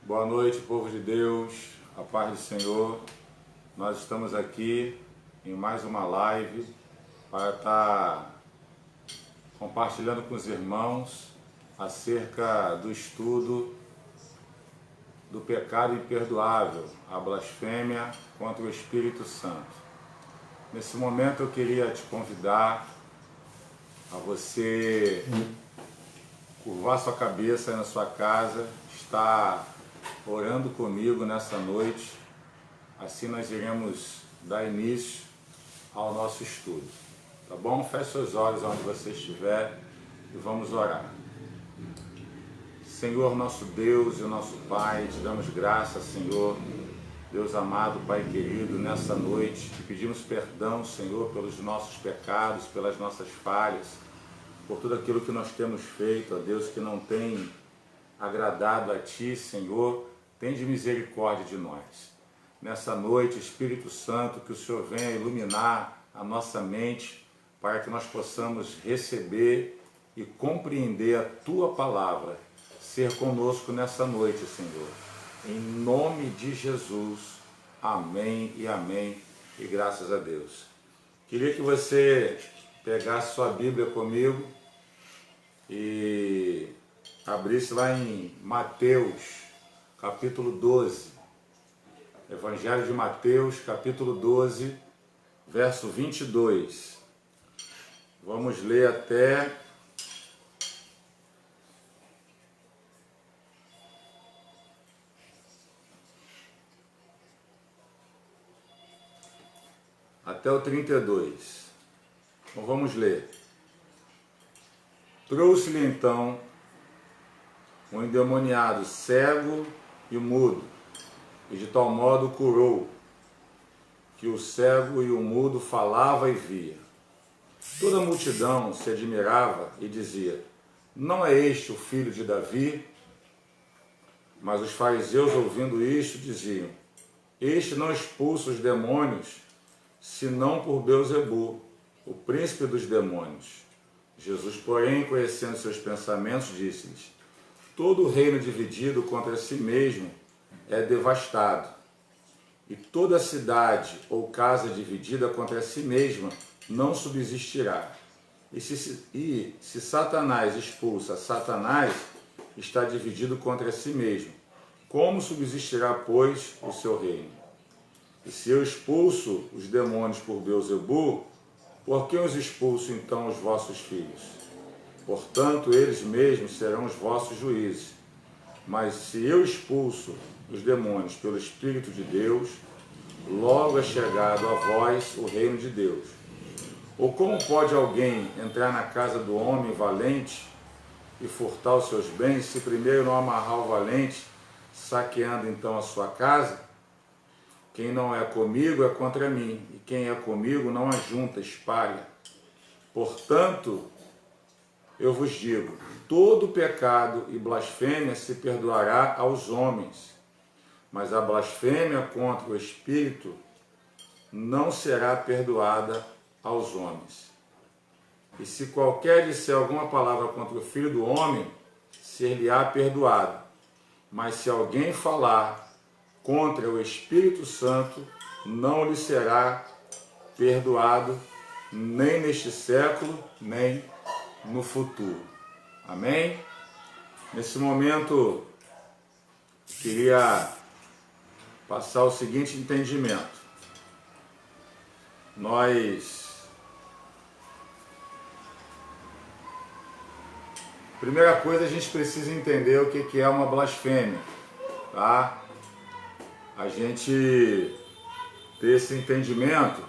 Boa noite, povo de Deus, a paz do Senhor. Nós estamos aqui em mais uma live para estar compartilhando com os irmãos acerca do estudo do pecado imperdoável, a blasfêmia contra o Espírito Santo. Nesse momento eu queria te convidar a você curvar sua cabeça aí na sua casa, estar orando comigo nessa noite. Assim nós iremos dar início ao nosso estudo, tá bom? Feche seus olhos onde você estiver e vamos orar. Senhor, nosso Deus e nosso Pai, te damos graças, Senhor, Deus amado, Pai querido, nessa noite te pedimos perdão, Senhor, pelos nossos pecados, pelas nossas falhas, por tudo aquilo que nós temos feito, ó Deus, que não tem agradado a Ti, Senhor. Tende misericórdia de nós. Nessa noite, Espírito Santo, que o Senhor venha iluminar a nossa mente para que nós possamos receber e compreender a Tua palavra. Ser conosco nessa noite, Senhor. Em nome de Jesus. Amém e amém. E graças a Deus. Queria que você pegasse sua Bíblia comigo e abrisse lá em Mateus, capítulo 12. Evangelho de Mateus, capítulo 12, verso 22. Vamos ler até o 32. Então vamos ler. Trouxe-lhe então um endemoniado cego e mudo, e de tal modo curou, que o cego e o mudo falava e via. Toda a multidão se admirava e dizia: não é este o filho de Davi? Mas os fariseus, ouvindo isto, diziam: este não expulsa os demônios, senão por Beelzebu, o príncipe dos demônios. Jesus, porém, conhecendo seus pensamentos, disse-lhes: todo reino dividido contra si mesmo é devastado, e toda cidade ou casa dividida contra si mesma não subsistirá. E se Satanás expulsa Satanás, está dividido contra si mesmo. Como subsistirá, pois, o seu reino? E se eu expulso os demônios por Beelzebu, por que os expulso então os vossos filhos? Portanto, eles mesmos serão os vossos juízes. Mas se eu expulso os demônios pelo Espírito de Deus, logo é chegado a vós o reino de Deus. Ou como pode alguém entrar na casa do homem valente e furtar os seus bens, se primeiro não amarrar o valente, saqueando então a sua casa? Quem não é comigo é contra mim, e quem é comigo não ajunta, espalha. Portanto, eu vos digo, todo pecado e blasfêmia se perdoará aos homens, mas a blasfêmia contra o Espírito não será perdoada aos homens. E se qualquer disser alguma palavra contra o Filho do Homem, ser-lhe-á perdoado. Mas se alguém falar contra o Espírito Santo, não lhe será perdoado, nem neste século, nem no futuro. Amém? Nesse momento, queria passar o seguinte entendimento. Primeira coisa, a gente precisa entender o que é uma blasfêmia, tá? A gente ter esse entendimento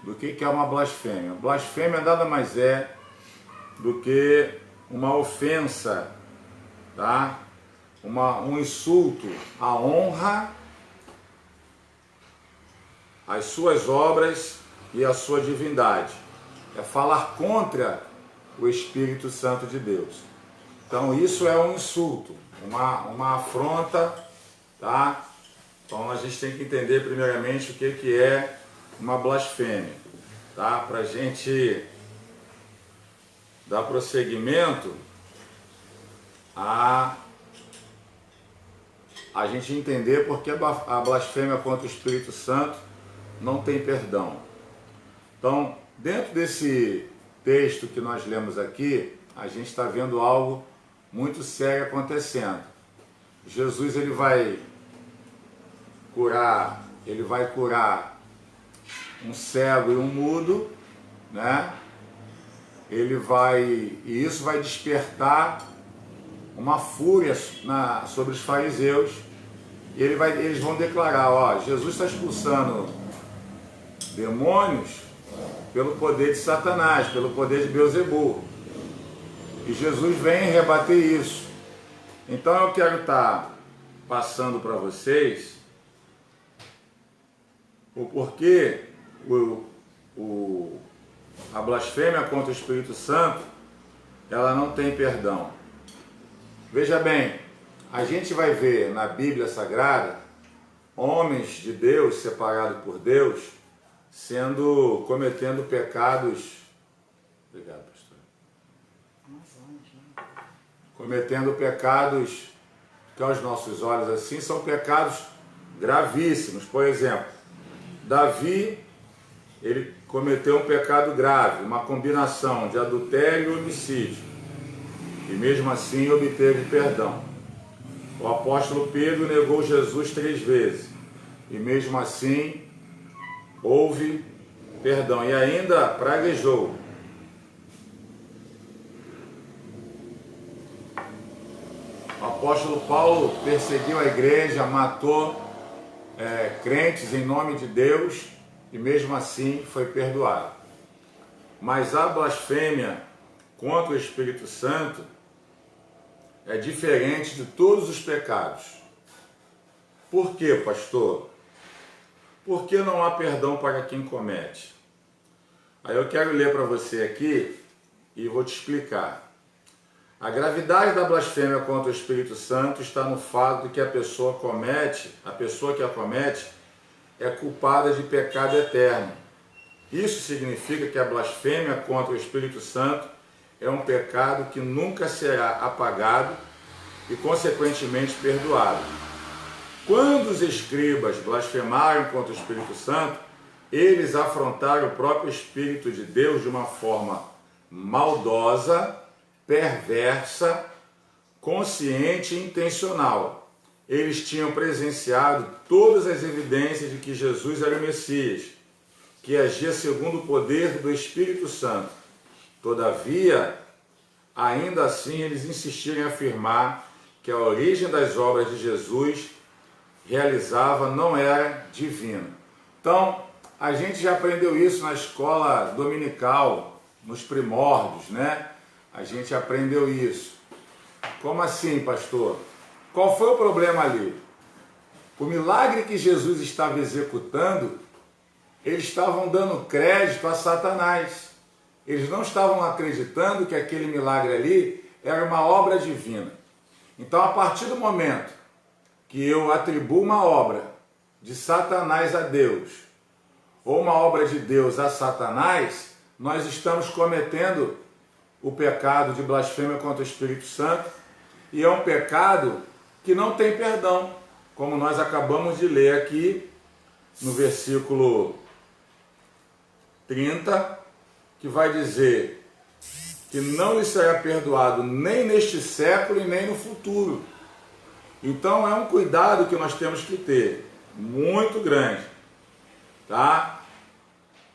do que é uma blasfêmia. Blasfêmia nada mais é do que uma ofensa, tá? Um insulto à honra, às suas obras e à sua divindade. É falar contra o Espírito Santo de Deus. Então isso é um insulto, uma afronta, tá? Então a gente tem que entender primeiramente o que é uma blasfêmia, tá? Para a gente dar prosseguimento a a gente entender porque a blasfêmia contra o Espírito Santo não tem perdão. Então, dentro desse texto que nós lemos aqui, a gente está vendo algo muito sério acontecendo. Jesus ele vai curar um cego e um mudo, né? E isso vai despertar uma fúria sobre os fariseus. E eles vão declarar, ó, Jesus está expulsando demônios pelo poder de Satanás, pelo poder de Beelzebul. E Jesus vem rebater isso. Então eu quero estar passando para vocês o porquê a blasfêmia contra o Espírito Santo, ela não tem perdão. Veja bem, a gente vai ver na Bíblia Sagrada homens de Deus, separados por Deus, cometendo pecados. Obrigado, pastor. Cometendo pecados que aos nossos olhos assim são pecados gravíssimos. Por exemplo, Davi, ele cometeu um pecado grave, uma combinação de adultério e homicídio, e mesmo assim obteve perdão. O apóstolo Pedro negou Jesus 3 vezes, e mesmo assim houve perdão, e ainda praguejou. O apóstolo Paulo perseguiu a igreja, matou crentes em nome de Deus, e mesmo assim foi perdoado. Mas a blasfêmia contra o Espírito Santo é diferente de todos os pecados. Por quê, pastor? Porque não há perdão para quem comete. Aí eu quero ler para você aqui e vou te explicar. A gravidade da blasfêmia contra o Espírito Santo está no fato de que a pessoa que a comete é culpada de pecado eterno. Isso significa que a blasfêmia contra o Espírito Santo é um pecado que nunca será apagado e, consequentemente, perdoado. Quando os escribas blasfemaram contra o Espírito Santo, eles afrontaram o próprio Espírito de Deus de uma forma maldosa, perversa, consciente e intencional. Eles tinham presenciado todas as evidências de que Jesus era o Messias, que agia segundo o poder do Espírito Santo. Todavia, ainda assim, eles insistiram em afirmar que a origem das obras de Jesus realizava não era divina. Então, a gente já aprendeu isso na escola dominical, nos primórdios, né? A gente aprendeu isso. Como assim, pastor? Qual foi o problema ali? O milagre que Jesus estava executando, eles estavam dando crédito a Satanás. Eles não estavam acreditando que aquele milagre ali era uma obra divina. Então, a partir do momento que eu atribuo uma obra de Satanás a Deus, ou uma obra de Deus a Satanás, nós estamos cometendo o pecado de blasfêmia contra o Espírito Santo, e é um pecado que não tem perdão, como nós acabamos de ler aqui no versículo 30, que vai dizer que não lhe será perdoado nem neste século e nem no futuro. Então é um cuidado que nós temos que ter, muito grande, tá?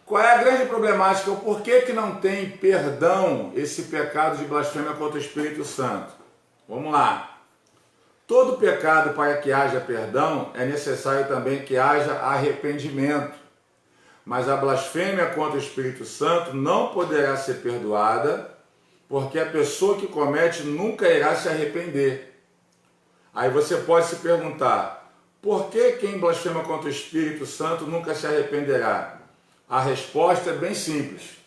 Qual é a grande problemática? O porquê que não tem perdão esse pecado de blasfêmia contra o Espírito Santo? Vamos lá. Todo pecado, para que haja perdão, é necessário também que haja arrependimento. Mas a blasfêmia contra o Espírito Santo não poderá ser perdoada, porque a pessoa que comete nunca irá se arrepender. Aí você pode se perguntar, por que quem blasfema contra o Espírito Santo nunca se arrependerá? A resposta é bem simples.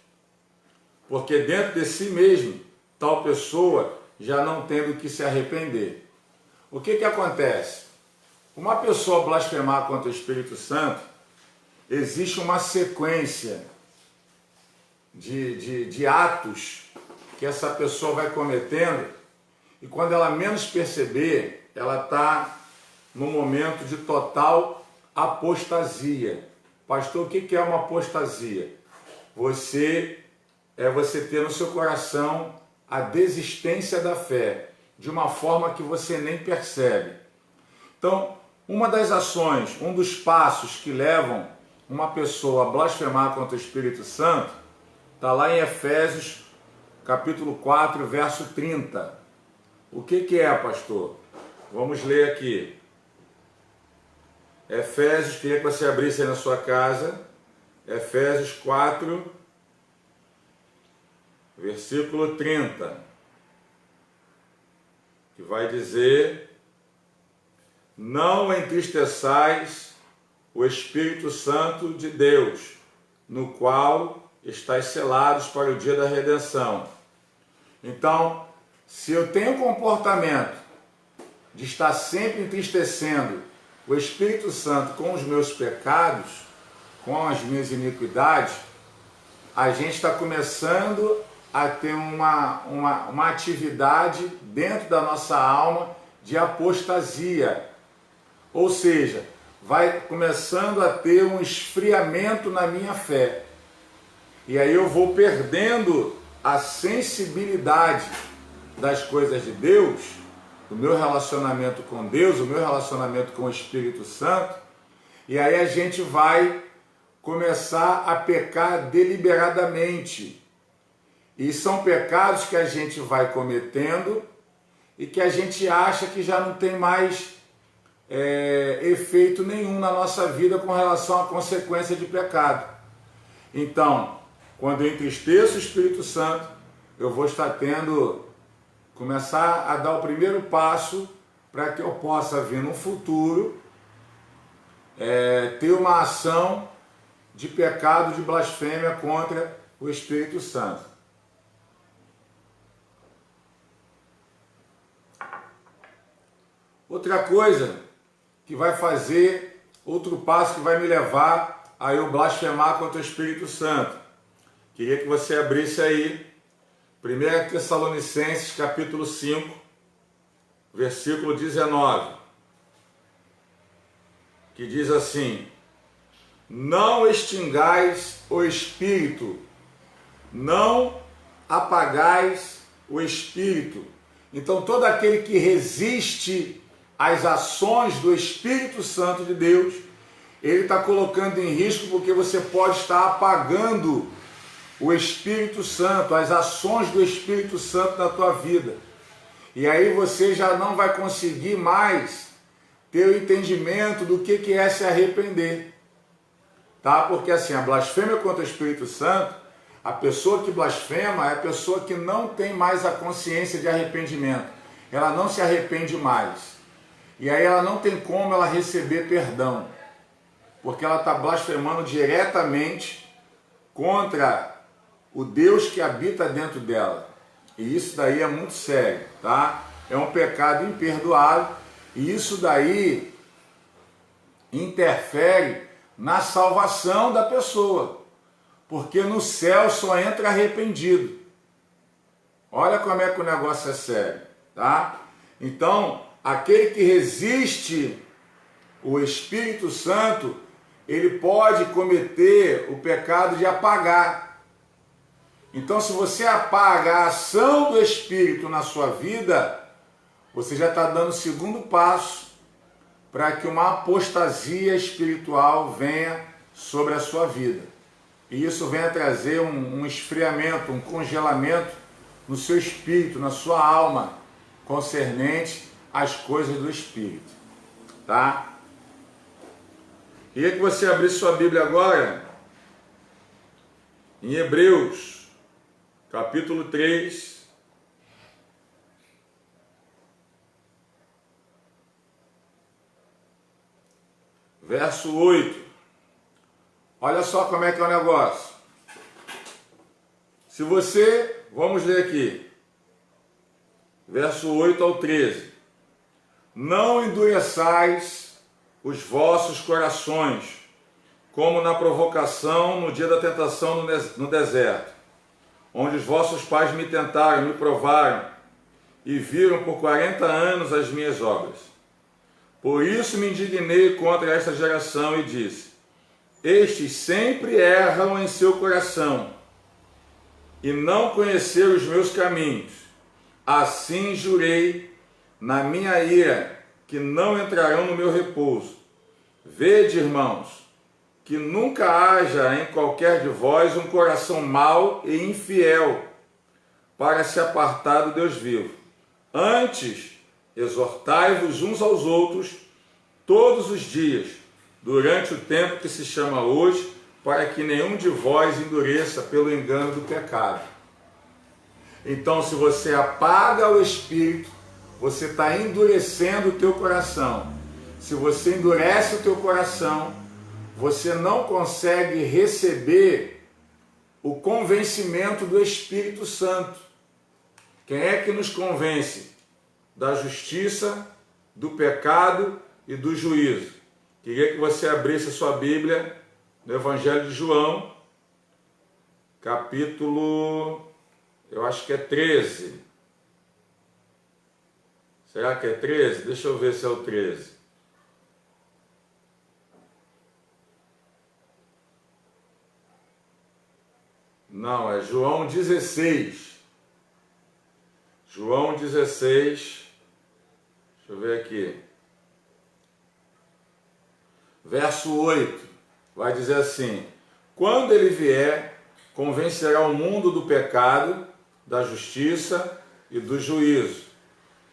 Porque dentro de si mesmo, tal pessoa já não tem do que se arrepender. O que acontece? Uma pessoa blasfemar contra o Espírito Santo, existe uma sequência de atos que essa pessoa vai cometendo, e quando ela menos perceber, ela está no momento de total apostasia. Pastor, o que é uma apostasia? Você ter no seu coração a desistência da fé, de uma forma que você nem percebe. Então, uma das ações, um dos passos que levam uma pessoa a blasfemar contra o Espírito Santo, está lá em Efésios, capítulo 4, verso 30. O que é, pastor? Vamos ler aqui. Efésios, queria que você abrisse aí na sua casa. Efésios 4, versículo 30. Que vai dizer: não entristeçais o Espírito Santo de Deus, no qual estáis selados para o dia da redenção. Então, se eu tenho comportamento de estar sempre entristecendo o Espírito Santo com os meus pecados, com as minhas iniquidades, a gente está começando a ter uma atividade dentro da nossa alma de apostasia. Ou seja, vai começando a ter um esfriamento na minha fé. E aí eu vou perdendo a sensibilidade das coisas de Deus, do meu relacionamento com Deus, o meu relacionamento com o Espírito Santo, e aí a gente vai começar a pecar deliberadamente. E são pecados que a gente vai cometendo e que a gente acha que já não tem mais efeito nenhum na nossa vida com relação à consequência de pecado. Então, quando eu entristeço o Espírito Santo, eu vou estar começar a dar o primeiro passo para que eu possa vir no futuro ter uma ação de pecado, de blasfêmia contra o Espírito Santo. Outra coisa que vai fazer, outro passo que vai me levar a eu blasfemar contra o Espírito Santo. Queria que você abrisse aí 1 Tessalonicenses capítulo 5, versículo 19, que diz assim: não extingais o Espírito, não apagais o Espírito. Então todo aquele que resiste às ações do Espírito Santo de Deus, ele está colocando em risco, porque você pode estar apagando o Espírito Santo, as ações do Espírito Santo na tua vida. E aí você já não vai conseguir mais ter o entendimento do que é se arrepender. Tá? Porque assim, a blasfêmia contra o Espírito Santo, a pessoa que blasfema é a pessoa que não tem mais a consciência de arrependimento. Ela não se arrepende mais. E aí ela não tem como ela receber perdão. Porque ela está blasfemando diretamente contra o Deus que habita dentro dela. E isso daí é muito sério, tá? É um pecado imperdoável, e isso daí interfere na salvação da pessoa, porque no céu só entra arrependido. Olha como é que o negócio é sério, tá? Então, aquele que resiste o Espírito Santo, ele pode cometer o pecado de apagar. Então, se você apaga a ação do Espírito na sua vida, você já está dando o segundo passo para que uma apostasia espiritual venha sobre a sua vida. E isso venha trazer um esfriamento, um congelamento no seu espírito, na sua alma, concernente às coisas do Espírito. Tá? Queria que você abrisse sua Bíblia agora em Hebreus, capítulo 3, verso 8. Olha só como é que é o negócio. Se você, vamos ler aqui, verso 8 ao 13. Não endureçais os vossos corações, como na provocação no dia da tentação no deserto, onde os vossos pais me tentaram, me provaram, e viram por 40 anos as minhas obras. Por isso me indignei contra esta geração e disse: estes sempre erram em seu coração, e não conheceram os meus caminhos. Assim jurei na minha ira, que não entrarão no meu repouso. Vede, irmãos, que nunca haja em qualquer de vós um coração mau e infiel, para se apartar do Deus vivo. Antes, exortai-vos uns aos outros todos os dias, durante o tempo que se chama hoje, para que nenhum de vós endureça pelo engano do pecado. Então, se você apaga o Espírito, você está endurecendo o teu coração. Se você endurece o teu coração, você não consegue receber o convencimento do Espírito Santo. Quem é que nos convence da justiça, do pecado e do juízo? Queria que você abrisse a sua Bíblia no Evangelho de João, capítulo, eu acho que é 13. Será que é 13? Deixa eu ver se é o 13. Não, é João 16. João 16. Deixa eu ver aqui. Verso 8. Vai dizer assim: quando ele vier, convencerá o mundo do pecado, da justiça e do juízo.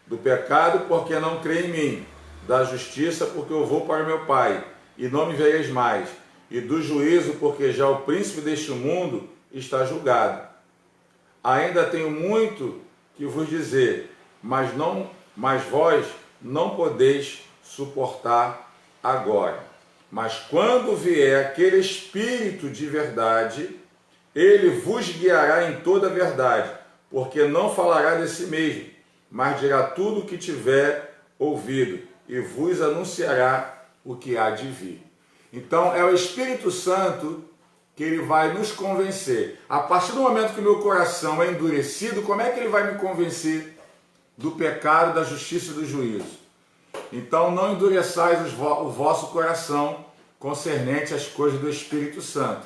Do pecado, porque não crê em mim. Da justiça, porque eu vou para meu Pai, e não me vereis mais. E do juízo, porque já o príncipe deste mundo está julgado. Ainda tenho muito que vos dizer, mas vós não podeis suportar agora. Mas quando vier aquele Espírito de verdade, ele vos guiará em toda a verdade, porque não falará de si mesmo, mas dirá tudo o que tiver ouvido, e vos anunciará o que há de vir. Então é o Espírito Santo que ele vai nos convencer. A partir do momento que o meu coração é endurecido, como é que ele vai me convencer do pecado, da justiça e do juízo? Então não endureçais o vosso coração concernente às coisas do Espírito Santo.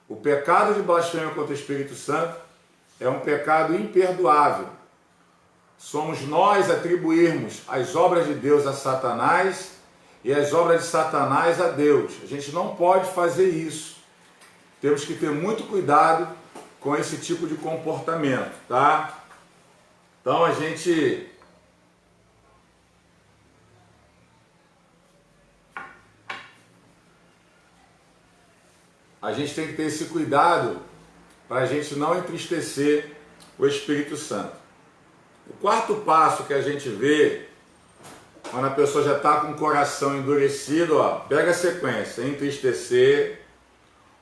O pecado de blasfêmia contra o Espírito Santo é um pecado imperdoável. Somos nós atribuirmos as obras de Deus a Satanás e as obras de Satanás a Deus. A gente não pode fazer isso. Temos que ter muito cuidado com esse tipo de comportamento, tá? Então a gente tem que ter esse cuidado para a gente não entristecer o Espírito Santo. O quarto passo que a gente vê, quando a pessoa já está com o coração endurecido, ó, pega a sequência: entristecer,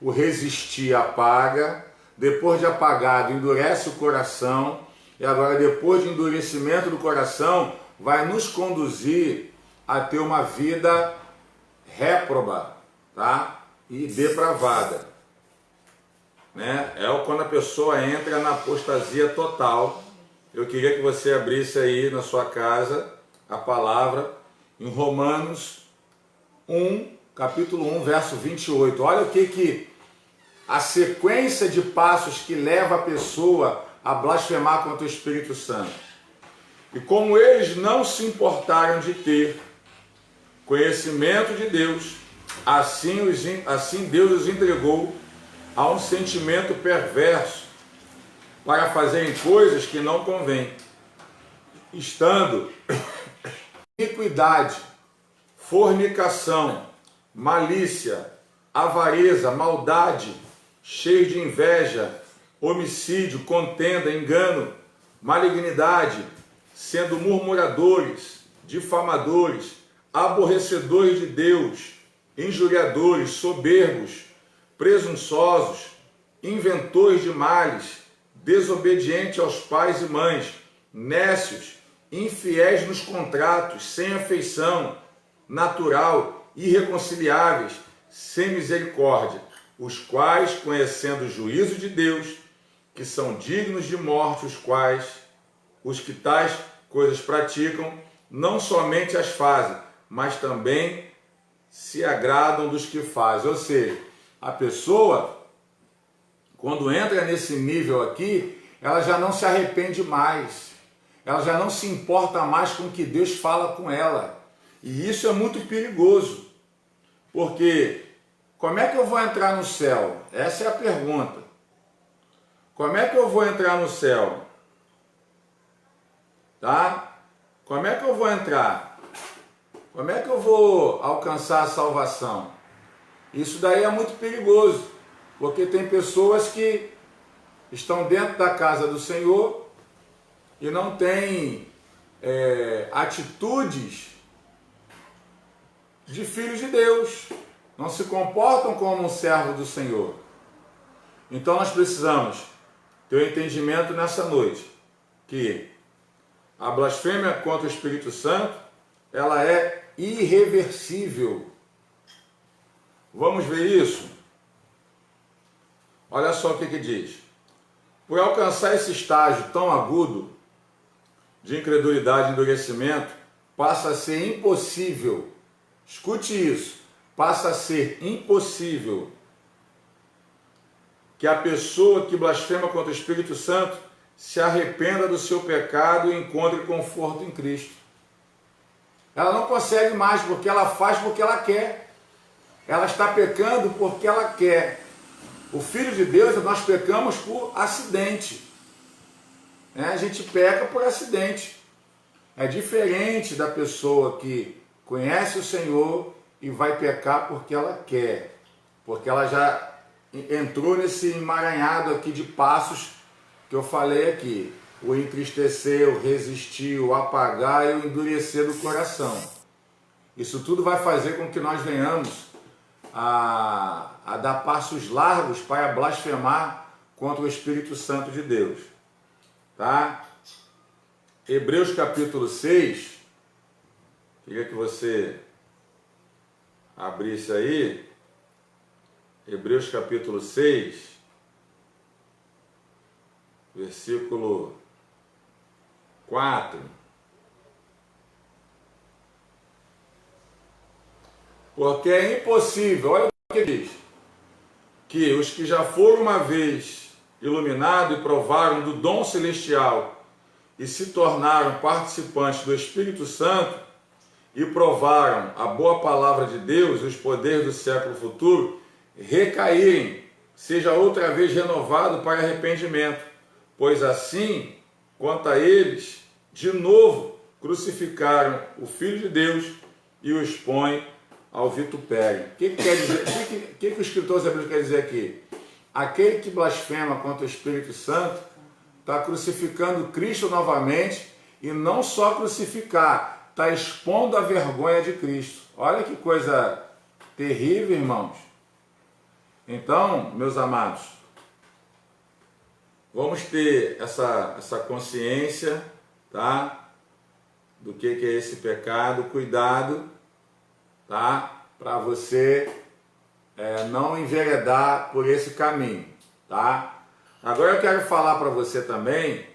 o resistir apaga, depois de apagado endurece o coração, e agora depois de endurecimento do coração vai nos conduzir a ter uma vida réproba, tá? E depravada, né? É quando a pessoa entra na apostasia total. Eu queria que você abrisse aí na sua casa a palavra em Romanos 1, capítulo 1, verso 28. Olha o que a sequência de passos que leva a pessoa a blasfemar contra o Espírito Santo. E como eles não se importaram de ter conhecimento de Deus, assim Deus os entregou a um sentimento perverso para fazerem coisas que não convêm, estando iniquidade, fornicação, malícia, avareza, maldade, cheios de inveja, homicídio, contenda, engano, malignidade, sendo murmuradores, difamadores, aborrecedores de Deus, injuriadores, soberbos, presunçosos, inventores de males, desobedientes aos pais e mães, nécios, infiéis nos contratos, sem afeição natural, irreconciliáveis, sem misericórdia, os quais, conhecendo o juízo de Deus, que são dignos de morte, os que tais coisas praticam, não somente as fazem, mas também se agradam dos que fazem. Ou seja, a pessoa, quando entra nesse nível aqui, ela já não se arrepende mais, ela já não se importa mais com o que Deus fala com ela. E isso é muito perigoso, porque como é que eu vou entrar no céu? Essa é a pergunta. Como é que eu vou entrar no céu? Tá? Como é que eu vou entrar? Como é que eu vou alcançar a salvação? Isso daí é muito perigoso, porque tem pessoas que estão dentro da casa do Senhor e não têm atitudes de filhos de Deus, não se comportam como um servo do Senhor. Então nós precisamos ter o entendimento nessa noite que a blasfêmia contra o Espírito Santo, ela é irreversível. Vamos ver isso? Olha só o que diz. Por alcançar esse estágio tão agudo de incredulidade e endurecimento, passa a ser impossível, escute isso, passa a ser impossível que a pessoa que blasfema contra o Espírito Santo se arrependa do seu pecado e encontre conforto em Cristo. Ela não consegue mais, porque ela faz porque ela quer. Ela está pecando porque ela quer. O Filho de Deus, nós pecamos por acidente. A gente peca por acidente. É diferente da pessoa que conhece o Senhor e vai pecar porque ela quer. Porque ela já entrou nesse emaranhado aqui de passos que eu falei aqui. O entristecer, o resistir, o apagar e o endurecer do coração. Isso tudo vai fazer com que nós venhamos a dar passos largos para blasfemar contra o Espírito Santo de Deus. Tá? Hebreus capítulo 6, queria que você abrisse aí, Hebreus capítulo 6, versículo 4. Porque é impossível, olha o que diz, que os que já foram uma vez iluminados e provaram do dom celestial e se tornaram participantes do Espírito Santo e provaram a boa palavra de Deus e os poderes do século futuro, recaírem, seja outra vez renovado para arrependimento, pois assim, quanto a eles, de novo crucificaram o Filho de Deus e o expõem ao vitupério. O que quer dizer? O que o escritor hebreus quer dizer aqui? Aquele que blasfema contra o Espírito Santo está crucificando Cristo novamente, e não só crucificar, está expondo a vergonha de Cristo. Olha que coisa terrível, irmãos. Então, meus amados, vamos ter essa consciência, tá? Do que é esse pecado, cuidado, tá? Para você não enveredar por esse caminho, tá? Agora eu quero falar para você também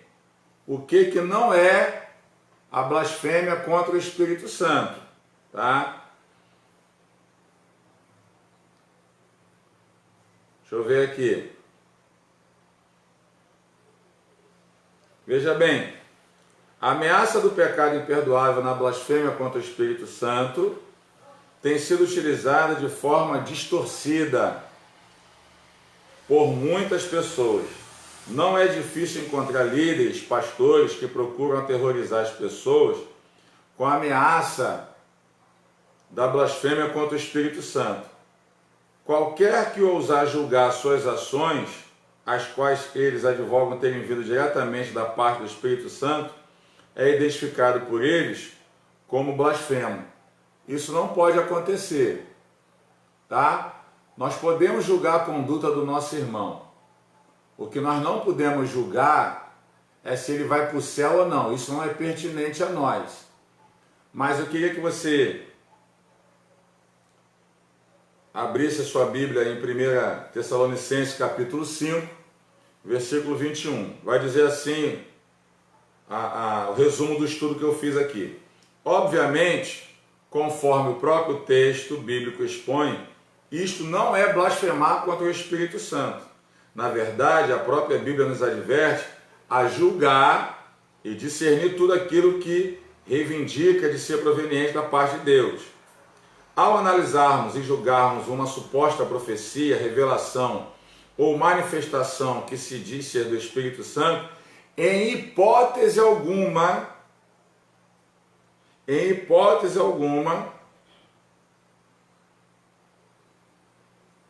o que não é a blasfêmia contra o Espírito Santo, tá? Deixa eu ver aqui. Veja bem, a ameaça do pecado imperdoável na blasfêmia contra o Espírito Santo tem sido utilizada de forma distorcida por muitas pessoas. Não é difícil encontrar líderes, pastores que procuram aterrorizar as pessoas com a ameaça da blasfêmia contra o Espírito Santo. Qualquer que ousar julgar suas ações, as quais eles advogam terem vindo diretamente da parte do Espírito Santo, é identificado por eles como blasfemo. Isso não pode acontecer, tá? Nós podemos julgar a conduta do nosso irmão. O que nós não podemos julgar é se ele vai para o céu ou não. Isso não é pertinente a nós. Mas eu queria que você abrisse a sua Bíblia em 1 Tessalonicenses capítulo 5, versículo 21. Vai dizer assim o resumo do estudo que eu fiz aqui. Obviamente, conforme o próprio texto bíblico expõe, isto não é blasfemar contra o Espírito Santo. Na verdade, a própria Bíblia nos adverte a julgar e discernir tudo aquilo que reivindica de ser proveniente da parte de Deus. Ao analisarmos e julgarmos uma suposta profecia, revelação ou manifestação que se diz ser do Espírito Santo, em hipótese alguma,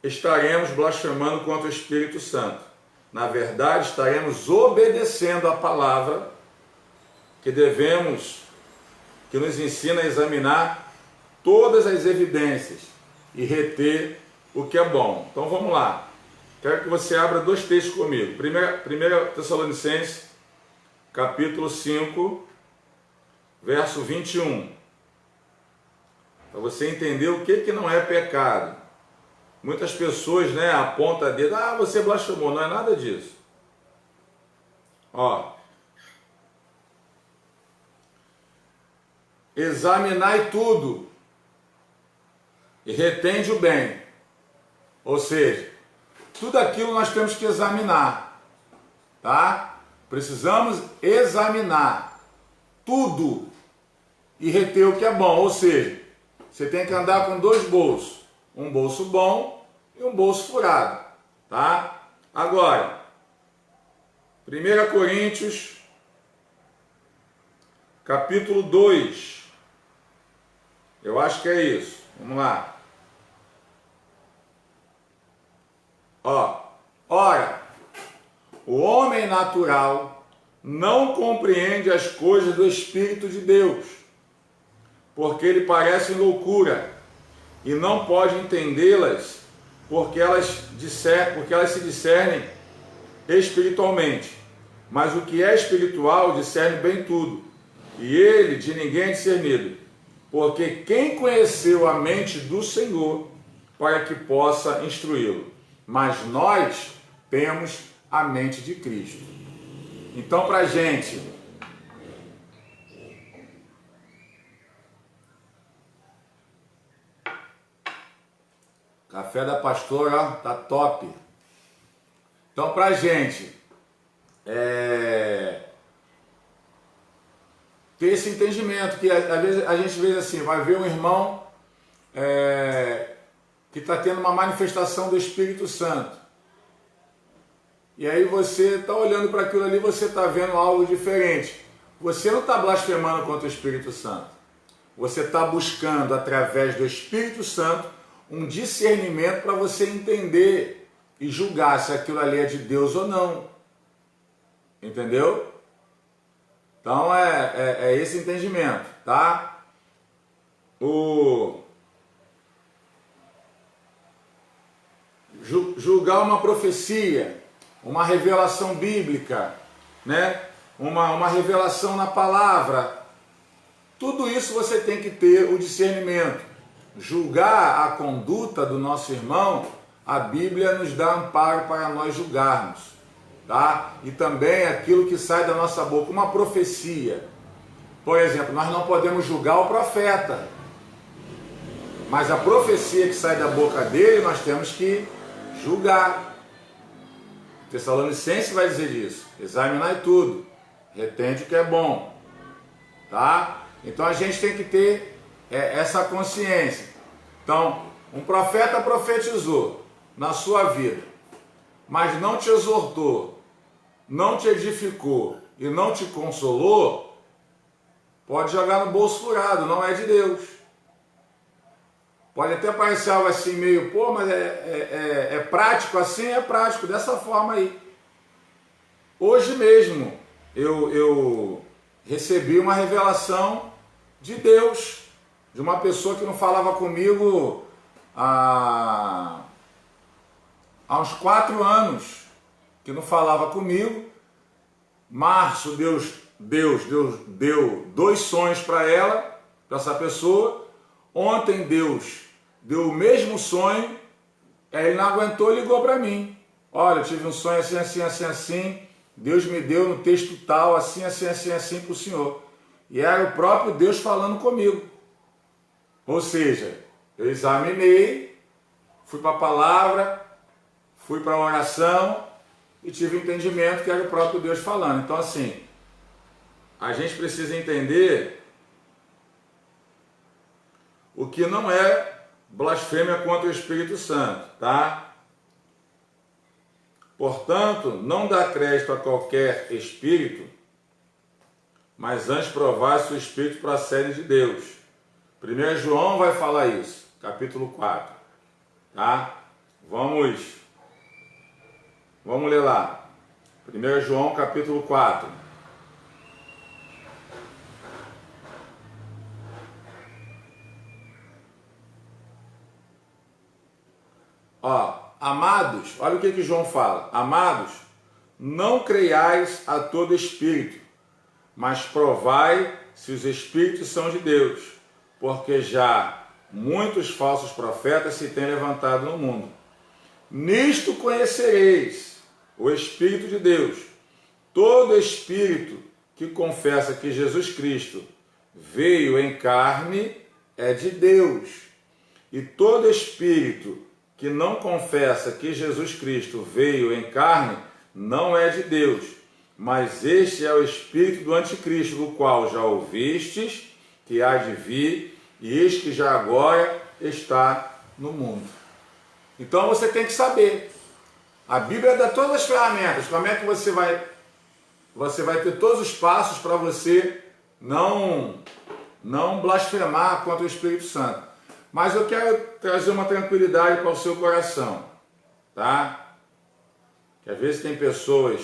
estaremos blasfemando contra o Espírito Santo. Na verdade, estaremos obedecendo a palavra que nos ensina a examinar todas as evidências e reter o que é bom. Então vamos lá. Quero que você abra dois textos comigo. 1 Tessalonicenses, capítulo 5, verso 21. Para você entender o que não é pecado. Muitas pessoas, apontam a dedo, você blasfemou, não é nada disso. Ó. Examinai tudo e retende o bem. Ou seja, tudo aquilo nós temos que examinar, tá? Precisamos examinar tudo e reter o que é bom. Ou seja, você tem que andar com dois bolsos, um bolso bom e um bolso furado, tá? Agora, 1 Coríntios, capítulo 2, eu acho que é isso, vamos lá. Ora, o homem natural não compreende as coisas do Espírito de Deus, porque ele parece loucura, e não pode entendê-las, porque elas se discernem espiritualmente. Mas o que é espiritual discerne bem tudo, e ele de ninguém é discernido, porque quem conheceu a mente do Senhor para que possa instruí-lo? Mas nós temos a mente de Cristo. Então, para a gente café da pastora, tá top. Então, para a gente ter esse entendimento, que às vezes a gente vê assim, vai ver um irmão que está tendo uma manifestação do Espírito Santo. E aí você está olhando para aquilo ali, você está vendo algo diferente. Você não está blasfemando contra o Espírito Santo. Você está buscando, através do Espírito Santo, um discernimento para você entender e julgar se aquilo ali é de Deus ou não. Entendeu? Então é esse entendimento, tá? Julgar uma profecia, uma revelação bíblica, uma revelação na palavra, tudo isso você tem que ter o discernimento. Julgar a conduta do nosso irmão, a Bíblia nos dá amparo para nós julgarmos, tá? E também aquilo que sai da nossa boca, uma profecia. Por exemplo, nós não podemos julgar o profeta, mas a profecia que sai da boca dele, nós temos que julgar. O Tessalonicenses vai dizer isso. Examinai tudo, retende o que é bom, tá? Então a gente tem que ter essa consciência. Então, um profeta profetizou na sua vida, mas não te exortou, não te edificou e não te consolou, pode jogar no bolso furado, não é de Deus. Pode até parecer algo assim meio, mas é prático assim? É prático, dessa forma aí. Hoje mesmo eu recebi uma revelação de Deus, de uma pessoa que não falava comigo há uns 4 anos, que não falava comigo. Março, Deus deu 2 sonhos para ela, para essa pessoa. Ontem Deus deu o mesmo sonho, aí ele não aguentou e ligou para mim. Olha, eu tive um sonho assim, assim, assim, assim, Deus me deu no texto tal, assim, assim, assim, assim para o senhor. E era o próprio Deus falando comigo. Ou seja, eu examinei, fui para a palavra, fui para a oração e tive entendimento que era o próprio Deus falando. Então assim, a gente precisa entender o que não é blasfêmia contra o Espírito Santo, tá? Portanto, não dá crédito a qualquer espírito, mas antes provar se o espírito procede de Deus. 1 João vai falar isso, capítulo 4, tá? Vamos ler lá. 1 João, capítulo 4. Ó, amados, olha o que João fala. Amados, não creiais a todo espírito, mas provai se os espíritos são de Deus, porque já muitos falsos profetas se têm levantado no mundo. Nisto conhecereis o Espírito de Deus. Todo espírito que confessa que Jesus Cristo veio em carne é de Deus. E todo espírito que não confessa que Jesus Cristo veio em carne não é de Deus. Mas este é o espírito do anticristo, do qual já ouvistes que há de vir, e eis que já agora está no mundo. Então você tem que saber. A Bíblia dá todas as ferramentas. Como é que você vai ter todos os passos para você não blasfemar contra o Espírito Santo. Mas eu quero trazer uma tranquilidade para o seu coração, tá? Que às vezes tem pessoas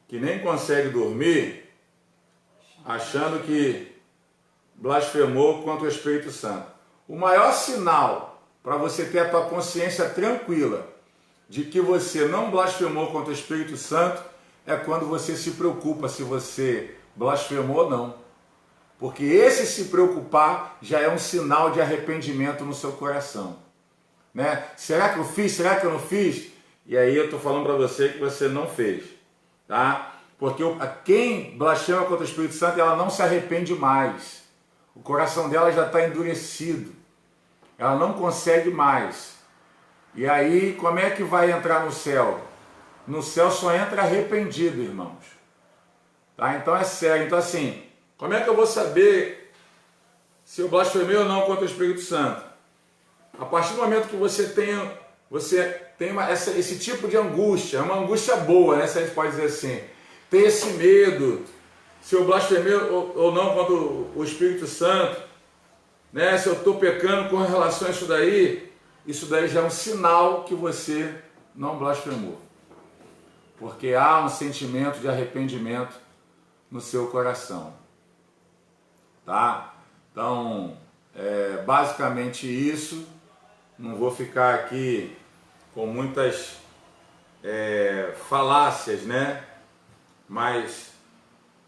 que nem conseguem dormir achando que blasfemou contra o Espírito Santo. O maior sinal para você ter a tua consciência tranquila de que você não blasfemou contra o Espírito Santo é quando você se preocupa se você blasfemou ou não. Porque esse se preocupar já é um sinal de arrependimento no seu coração. Né? Será que eu fiz? Será que eu não fiz? E aí eu estou falando para você que você não fez. Tá? Porque quem blasfema contra o Espírito Santo, ela não se arrepende mais. O coração dela já está endurecido. Ela não consegue mais. E aí, como é que vai entrar no céu? No céu só entra arrependido, irmãos. Tá? Então é sério. Então assim, como é que eu vou saber se eu blasfemei ou não contra o Espírito Santo? A partir do momento que você tem esse tipo de angústia, é uma angústia boa, né? Se a gente pode dizer assim, tem esse medo, se eu blasfemei ou não contra o Espírito Santo, né? Se eu estou pecando com relação a isso daí já é um sinal que você não blasfemou. Porque há um sentimento de arrependimento no seu coração. Tá? Então, basicamente isso. Não vou ficar aqui com muitas falácias, né? Mas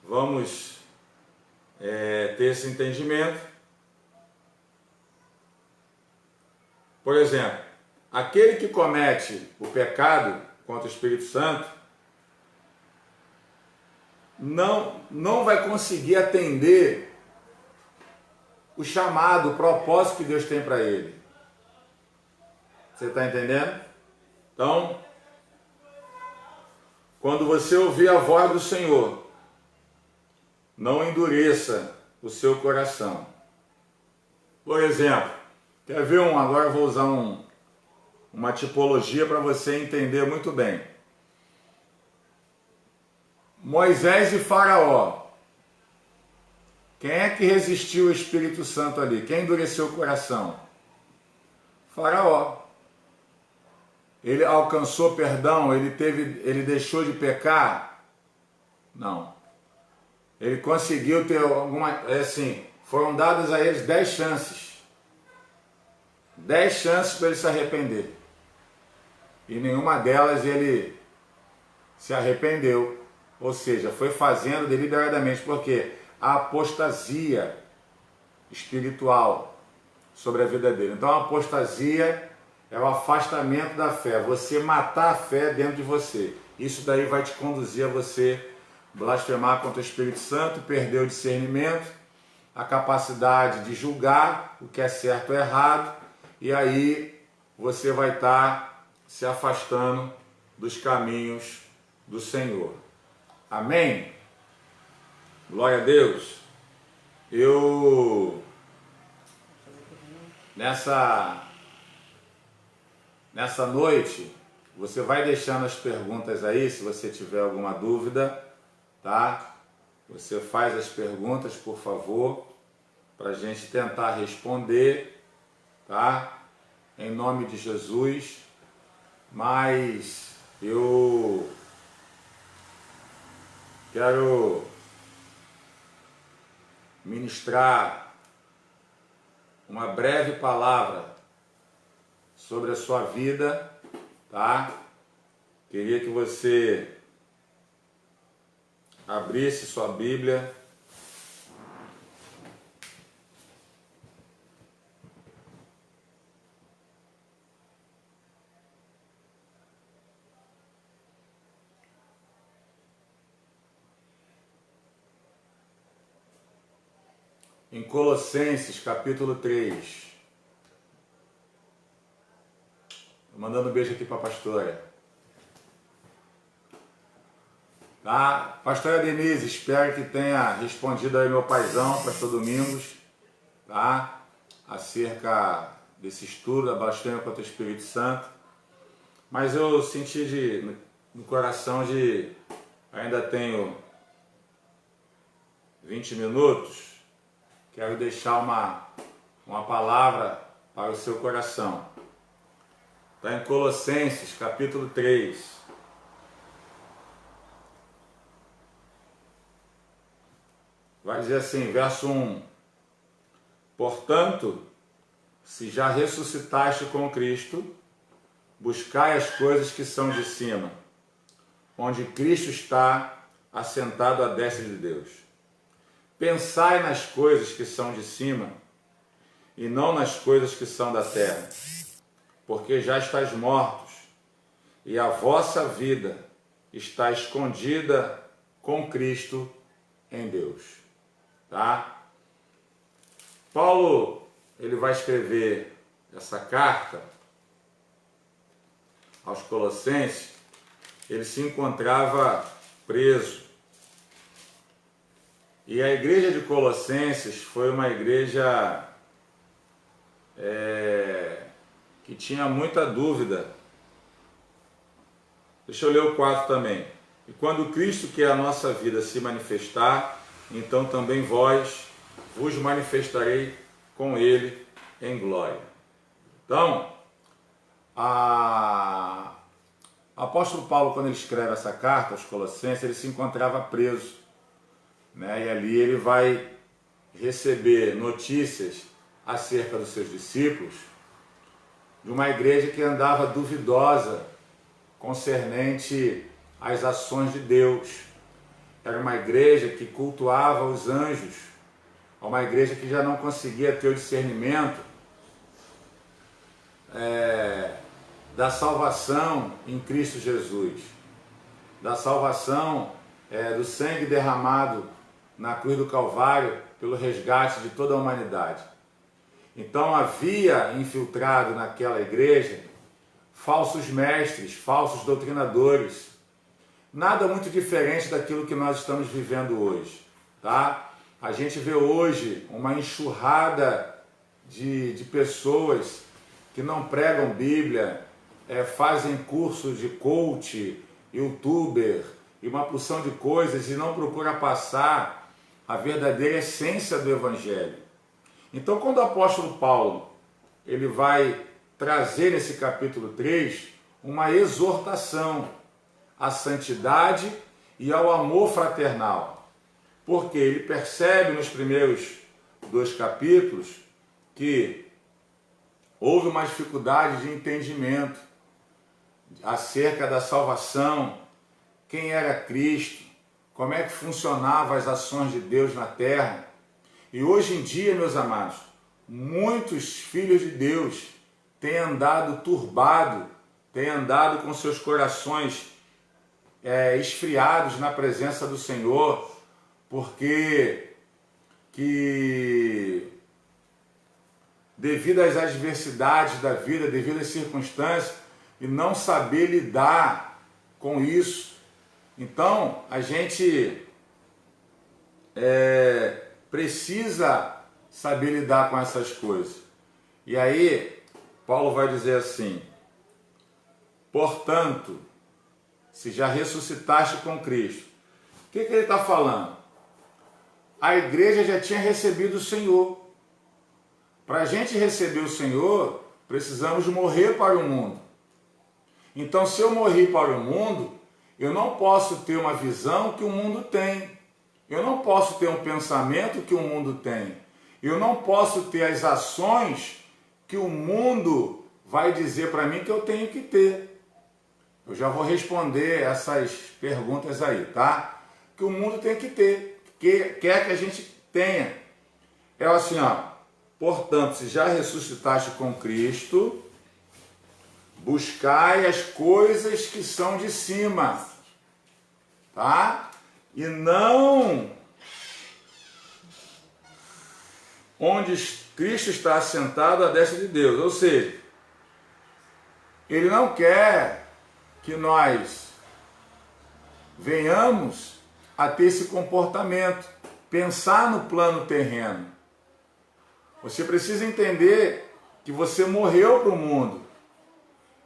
vamos ter esse entendimento. Por exemplo, aquele que comete o pecado contra o Espírito Santo não vai conseguir atender o chamado, o propósito que Deus tem para ele. Você está entendendo? Então, quando você ouvir a voz do Senhor, não endureça o seu coração. Por exemplo, quer ver agora eu vou usar uma tipologia para você entender muito bem. Moisés e Faraó. Quem é que resistiu ao Espírito Santo ali? Quem endureceu o coração? Faraó. Ele alcançou perdão? Ele deixou de pecar? Não. Ele conseguiu ter foram dadas a eles 10 chances. 10 chances para ele se arrepender. E nenhuma delas ele se arrependeu. Ou seja, foi fazendo deliberadamente, porque a apostasia espiritual sobre a vida dele. Então a apostasia é o afastamento da fé, você matar a fé dentro de você. Isso daí vai te conduzir a você blasfemar contra o Espírito Santo, perder o discernimento a capacidade de julgar o que é certo ou errado, e aí você vai estar se afastando dos caminhos do Senhor. Amém? Glória a Deus. Eu, nessa noite, você vai deixando as perguntas aí, se você tiver alguma dúvida, tá? Você faz as perguntas, por favor, para a gente tentar responder, tá? Em nome de Jesus. Mas eu quero ministrar uma breve palavra sobre a sua vida, tá? Queria que você abrisse sua Bíblia em Colossenses capítulo 3. Mandando um beijo aqui para a pastora. Tá? Pastora Denise, espero que tenha respondido aí meu paizão, pastor Domingos, tá? Acerca desse estudo da blasfêmia contra o Espírito Santo. Mas eu senti no coração ainda tenho 20 minutos, quero deixar uma palavra para o seu coração. Está em Colossenses capítulo 3. Vai dizer assim, verso 1. Portanto, se já ressuscitaste com Cristo, buscai as coisas que são de cima, onde Cristo está assentado à destra de Deus. Pensai nas coisas que são de cima, e não nas coisas que são da terra, porque já estáis mortos, e a vossa vida está escondida com Cristo em Deus. Tá? Paulo, ele vai escrever essa carta aos Colossenses. Ele se encontrava preso. E a igreja de Colossenses foi uma igreja que tinha muita dúvida. Deixa eu ler o 4 também. E quando Cristo, que é a nossa vida, se manifestar, então também vós vos manifestarei com Ele em glória. Então, o apóstolo Paulo, quando ele escreve essa carta aos Colossenses, ele se encontrava preso, né? E ali ele vai receber notícias acerca dos seus discípulos, de uma igreja que andava duvidosa concernente às ações de Deus. Era uma igreja que cultuava os anjos, uma igreja que já não conseguia ter o discernimento da salvação em Cristo Jesus, da salvação do sangue derramado na cruz do Calvário pelo resgate de toda a humanidade. Então havia infiltrado naquela igreja falsos mestres, falsos doutrinadores, nada muito diferente daquilo que nós estamos vivendo hoje, tá? A gente vê hoje uma enxurrada de pessoas que não pregam Bíblia, fazem curso de coach, youtuber e uma porção de coisas e não procura passar a verdadeira essência do Evangelho. Então, quando o apóstolo Paulo ele vai trazer nesse capítulo 3 uma exortação à santidade e ao amor fraternal, porque ele percebe nos primeiros 2 capítulos que houve uma dificuldade de entendimento acerca da salvação, quem era Cristo, como é que funcionavam as ações de Deus na terra. E hoje em dia, meus amados, muitos filhos de Deus têm andado turbado, têm andado com seus corações esfriados na presença do Senhor, porque que devido às adversidades da vida, devido às circunstâncias, e não saber lidar com isso. Então, a gente precisa saber lidar com essas coisas. E aí, Paulo vai dizer assim: portanto, se já ressuscitaste com Cristo. O que ele está falando? A igreja já tinha recebido o Senhor. Para a gente receber o Senhor, precisamos morrer para o mundo. Então, se eu morri para o mundo, eu não posso ter uma visão que o mundo tem. Eu não posso ter um pensamento que o mundo tem. Eu não posso ter as ações que o mundo vai dizer para mim que eu tenho que ter. Eu já vou responder essas perguntas aí, tá? Que o mundo tem que ter, que quer que a gente tenha. É assim, ó. Portanto, se já ressuscitaste com Cristo, buscai as coisas que são de cima, tá? E não onde Cristo está assentado à destra de Deus. Ou seja, Ele não quer que nós venhamos a ter esse comportamento, pensar no plano terreno. Você precisa entender que você morreu para o mundo,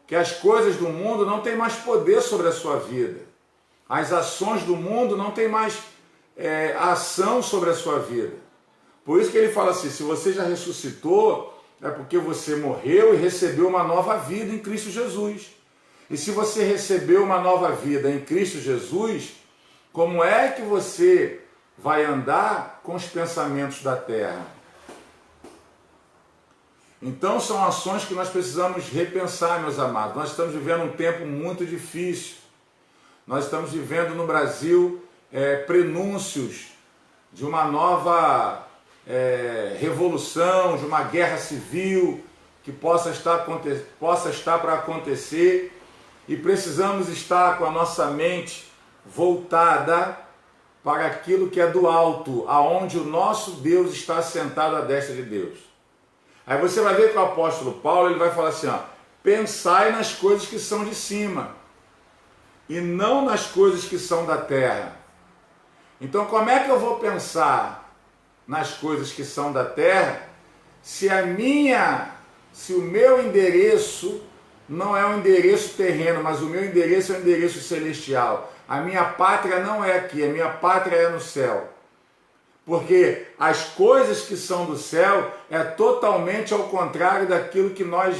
que as coisas do mundo não têm mais poder sobre a sua vida. As ações do mundo não têm mais ação sobre a sua vida. Por isso que ele fala assim, se você já ressuscitou, é porque você morreu e recebeu uma nova vida em Cristo Jesus. E se você recebeu uma nova vida em Cristo Jesus, como é que você vai andar com os pensamentos da terra? Então são ações que nós precisamos repensar, meus amados. Nós estamos vivendo um tempo muito difícil. Nós estamos vivendo no Brasil prenúncios de uma nova revolução, de uma guerra civil que possa estar para acontecer, e precisamos estar com a nossa mente voltada para aquilo que é do alto, aonde o nosso Deus está sentado à destra de Deus. Aí você vai ver que o apóstolo Paulo ele vai falar assim, ó, pensai nas coisas que são de cima e não nas coisas que são da terra. Então como é que eu vou pensar nas coisas que são da terra se o meu endereço não é um endereço terreno, mas o meu endereço é um endereço celestial? A minha pátria não é aqui, a minha pátria é no céu. Porque as coisas que são do céu é totalmente ao contrário daquilo que nós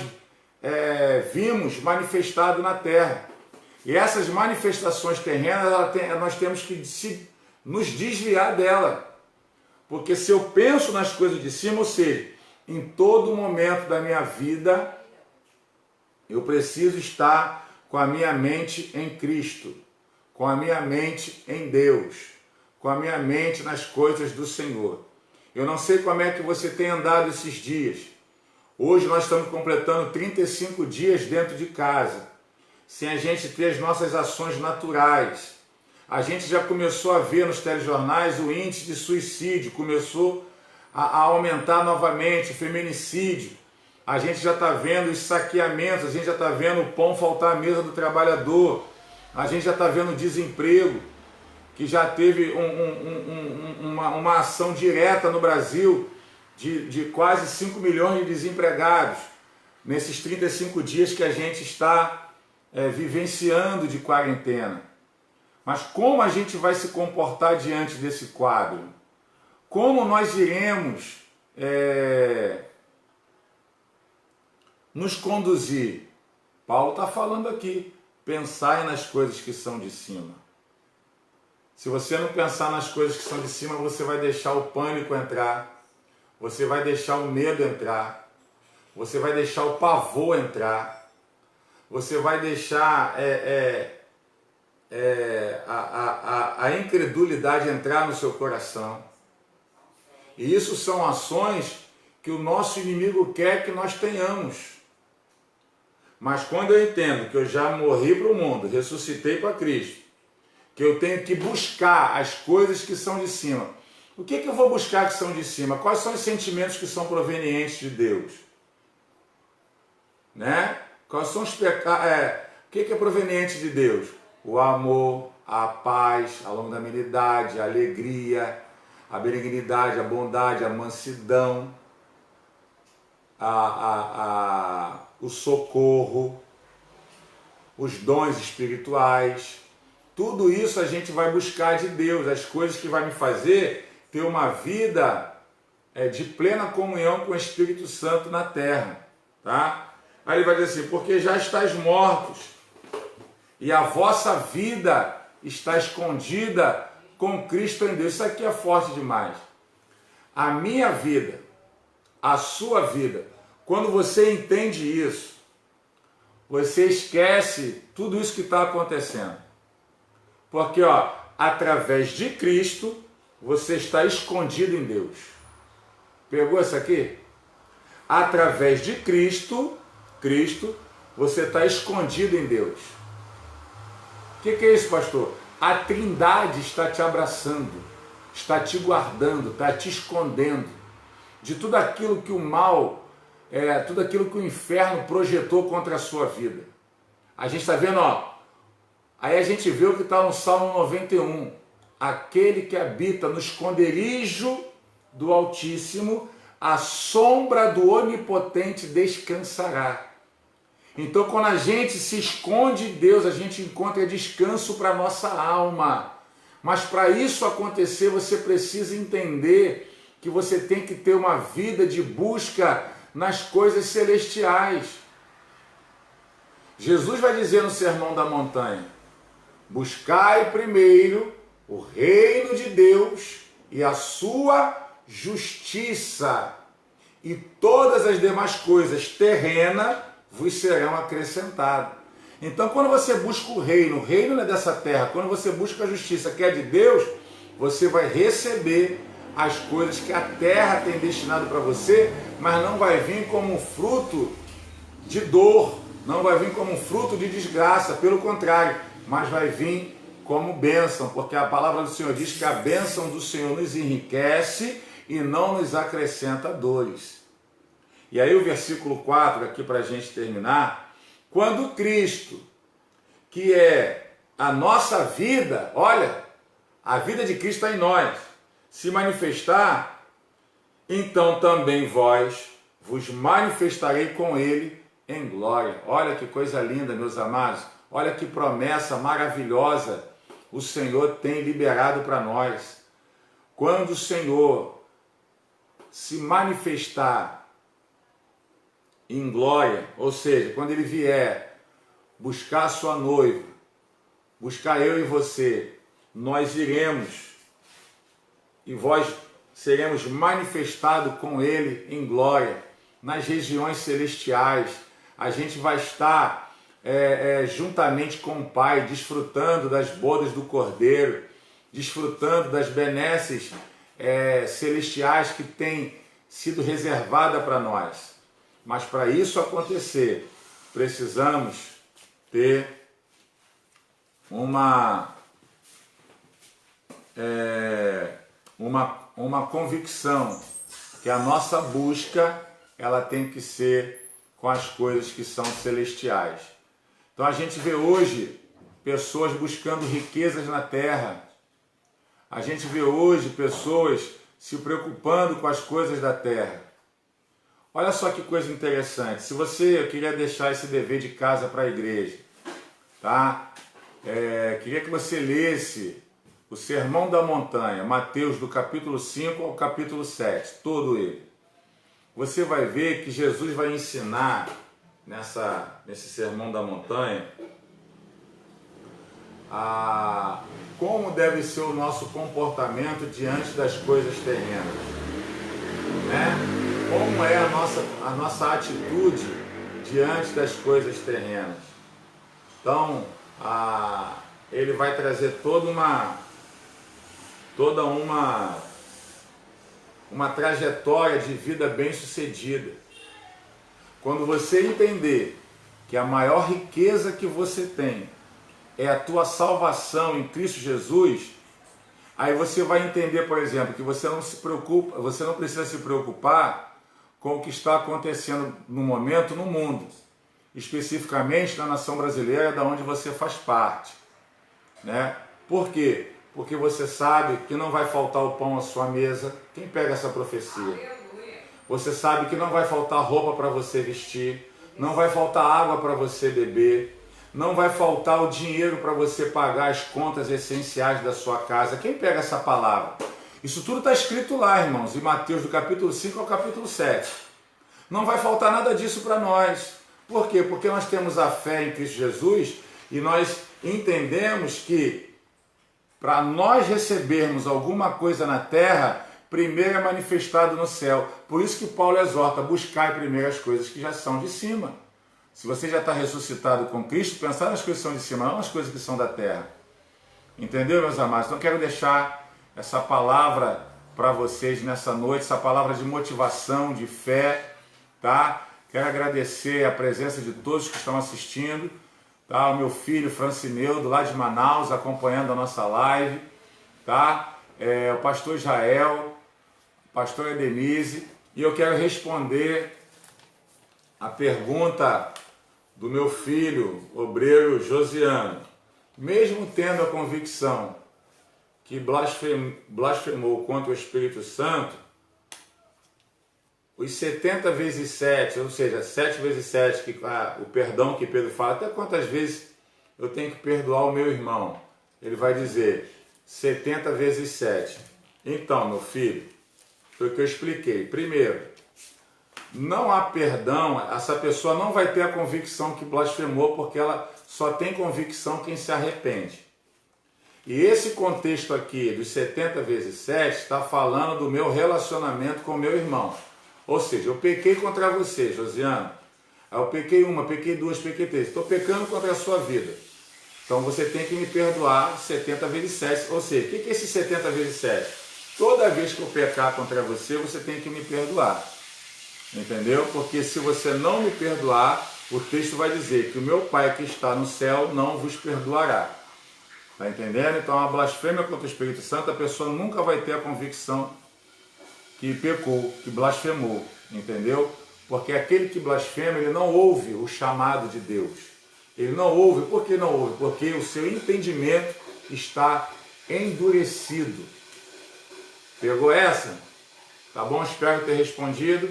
vimos manifestado na terra. E essas manifestações terrenas, nós temos que nos desviar dela. Porque se eu penso nas coisas de cima, ou seja, em todo momento da minha vida, eu preciso estar com a minha mente em Cristo, com a minha mente em Deus, com a minha mente nas coisas do Senhor. Eu não sei como é que você tem andado esses dias. Hoje nós estamos completando 35 dias dentro de casa, sem a gente ter as nossas ações naturais. A gente já começou a ver nos telejornais o índice de suicídio, começou a aumentar novamente, o feminicídio. A gente já está vendo os saqueamentos, a gente já está vendo o pão faltar à mesa do trabalhador, a gente já está vendo o desemprego, que já teve uma ação direta no Brasil de quase 5 milhões de desempregados nesses 35 dias que a gente está vivenciando de quarentena. Mas como a gente vai se comportar diante desse quadro? Como nós iremos nos conduzir? Paulo está falando aqui, pensai nas coisas que são de cima. Se você não pensar nas coisas que são de cima, você vai deixar o pânico entrar, você vai deixar o medo entrar, você vai deixar o pavor entrar, você vai deixar a incredulidade entrar no seu coração. E isso são ações que o nosso inimigo quer que nós tenhamos. Mas quando eu entendo que eu já morri para o mundo, ressuscitei para Cristo, que eu tenho que buscar as coisas que são de cima, O que eu vou buscar que são de cima? Quais são os sentimentos que são provenientes de Deus? Né? Quais são os pecados? O que é proveniente de Deus? O amor, a paz, a longanimidade, a alegria, a benignidade, a bondade, a mansidão, o socorro, os dons espirituais. Tudo isso a gente vai buscar de Deus, as coisas que vai me fazer ter uma vida de plena comunhão com o Espírito Santo na terra. Tá? Aí ele vai dizer assim, porque já estáis mortos, e a vossa vida está escondida com Cristo em Deus. Isso aqui é forte demais. A minha vida, a sua vida, quando você entende isso, você esquece tudo isso que está acontecendo. Porque, através de Cristo, você está escondido em Deus. Pegou isso aqui? Através de Cristo, você está escondido em Deus. O que é isso, pastor? A Trindade está te abraçando, está te guardando, está te escondendo de tudo aquilo que o mal, tudo aquilo que o inferno projetou contra a sua vida. A gente está vendo, aí a gente vê o que está no Salmo 91. Aquele que habita no esconderijo do Altíssimo, a sombra do Onipotente descansará. Então, quando a gente se esconde em Deus, a gente encontra descanso para a nossa alma. Mas para isso acontecer, você precisa entender que você tem que ter uma vida de busca nas coisas celestiais. Jesus vai dizer no Sermão da Montanha, buscai primeiro o reino de Deus e a sua justiça, e todas as demais coisas terrenas vos serão acrescentadas. Então, quando você busca o reino não é dessa terra, quando você busca a justiça que é de Deus, você vai receber as coisas que a terra tem destinado para você, mas não vai vir como fruto de dor, não vai vir como fruto de desgraça, pelo contrário, mas vai vir como bênção, porque a palavra do Senhor diz que a bênção do Senhor nos enriquece e não nos acrescenta dores. E aí o versículo 4, aqui para a gente terminar, quando Cristo, que é a nossa vida, olha, a vida de Cristo está em nós, se manifestar, então também vós vos manifestarei com Ele em glória. Olha que coisa linda, meus amados, olha que promessa maravilhosa o Senhor tem liberado para nós. Quando o Senhor se manifestar em glória, ou seja, quando Ele vier buscar a sua noiva, buscar eu e você, nós iremos e vós seremos manifestados com Ele em glória, nas regiões celestiais. A gente vai estar juntamente com o Pai, desfrutando das bodas do Cordeiro, desfrutando das benesses celestiais que têm sido reservadas para nós. Mas para isso acontecer, precisamos ter uma convicção que a nossa busca ela tem que ser com as coisas que são celestiais. Então a gente vê hoje pessoas buscando riquezas na terra. A gente vê hoje pessoas se preocupando com as coisas da terra. Olha só que coisa interessante. Eu queria deixar esse dever de casa para a igreja, tá? Queria que você lesse o Sermão da Montanha, Mateus, do capítulo 5 ao capítulo 7, todo ele. Você vai ver que Jesus vai ensinar nesse Sermão da Montanha como deve ser o nosso comportamento diante das coisas terrenas, né? Como é a nossa atitude diante das coisas terrenas. Então, ele vai trazer toda uma trajetória de vida bem-sucedida. Quando você entender que a maior riqueza que você tem é a tua salvação em Cristo Jesus, Aí você vai entender, por exemplo, que você não precisa se preocupar com o que está acontecendo no momento no mundo, especificamente na nação brasileira, da onde você faz parte, né? Por quê? Porque você sabe que não vai faltar o pão à sua mesa. Quem pega essa profecia? Você sabe que não vai faltar roupa para você vestir, não vai faltar água para você beber, não vai faltar o dinheiro para você pagar as contas essenciais da sua casa. Quem pega essa palavra? Isso tudo está escrito lá, irmãos, em Mateus do capítulo 5 ao capítulo 7. Não vai faltar nada disso para nós. Por quê? Porque nós temos a fé em Cristo Jesus e nós entendemos que para nós recebermos alguma coisa na terra, primeiro é manifestado no céu. Por isso que Paulo exorta, buscai primeiro as coisas que já são de cima. Se você já está ressuscitado com Cristo, pensar nas coisas que são de cima, não nas coisas que são da terra. Entendeu, meus amados? Então quero deixar essa palavra para vocês nessa noite, essa palavra de motivação, de fé, tá? Quero agradecer a presença de todos que estão assistindo, tá? O meu filho Francineudo, lá de Manaus, acompanhando a nossa live, tá? O pastor Israel, o pastor Denise, e eu quero responder a pergunta do meu filho, obreiro Josiano. Mesmo tendo a convicção que blasfemou contra o Espírito Santo, os 70 vezes 7, ou seja, 7 vezes 7, o perdão que Pedro fala, até quantas vezes eu tenho que perdoar o meu irmão? Ele vai dizer 70 vezes 7. Então, meu filho, foi o que eu expliquei. Primeiro, não há perdão, essa pessoa não vai ter a convicção que blasfemou, porque ela só tem convicção quem se arrepende. E esse contexto aqui dos 70 vezes 7 está falando do meu relacionamento com o meu irmão. Ou seja, eu pequei contra você, Josiano. Eu pequei uma, pequei duas, pequei três. Estou pecando contra a sua vida. Então você tem que me perdoar 70 vezes 7. Ou seja, o que é esse 70 vezes 7? Toda vez que eu pecar contra você, você tem que me perdoar. Entendeu? Porque se você não me perdoar, o texto vai dizer que o meu Pai que está no céu não vos perdoará. Está entendendo? Então a blasfêmia contra o Espírito Santo, a pessoa nunca vai ter a convicção que pecou, que blasfemou. Entendeu? Porque aquele que blasfema, ele não ouve o chamado de Deus. Ele não ouve. Por que não ouve? Porque o seu entendimento está endurecido. Pegou essa? Tá bom? Espero ter respondido.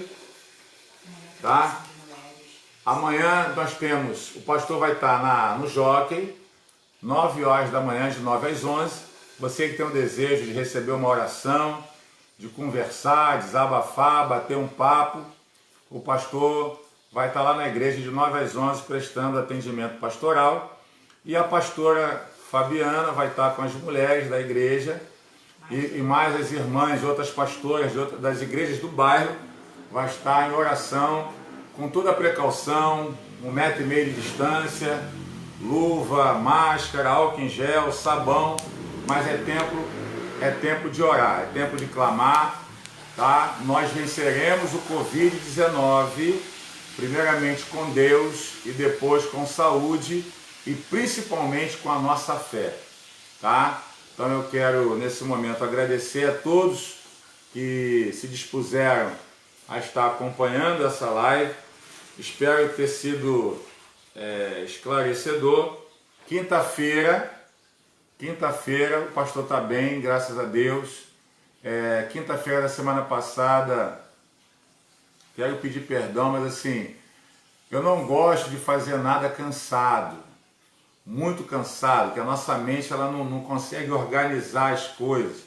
Tá? Amanhã nós temos, o pastor vai estar no Jockey, 9 horas da manhã, de 9 às 11. Você que tem o desejo de receber uma oração, de conversar, desabafar, bater um papo, o pastor vai estar lá na igreja de 9 às 11 prestando atendimento pastoral. E a pastora Fabiana vai estar com as mulheres da igreja e mais as irmãs, outras pastoras das igrejas do bairro, vai estar em oração com toda a precaução, 1,5 metro de distância, luva, máscara, álcool em gel, sabão, mas é tempo de orar, é tempo de clamar, tá? Nós venceremos o Covid-19, primeiramente com Deus e depois com saúde e principalmente com a nossa fé, tá? Então eu quero nesse momento agradecer a todos que se dispuseram a estar acompanhando essa live. Espero ter sido esclarecedor. Quinta-feira, o pastor está bem, graças a Deus. Quinta-feira da semana passada, quero pedir perdão, mas assim, eu não gosto de fazer nada cansado, muito cansado, que a nossa mente ela não consegue organizar as coisas.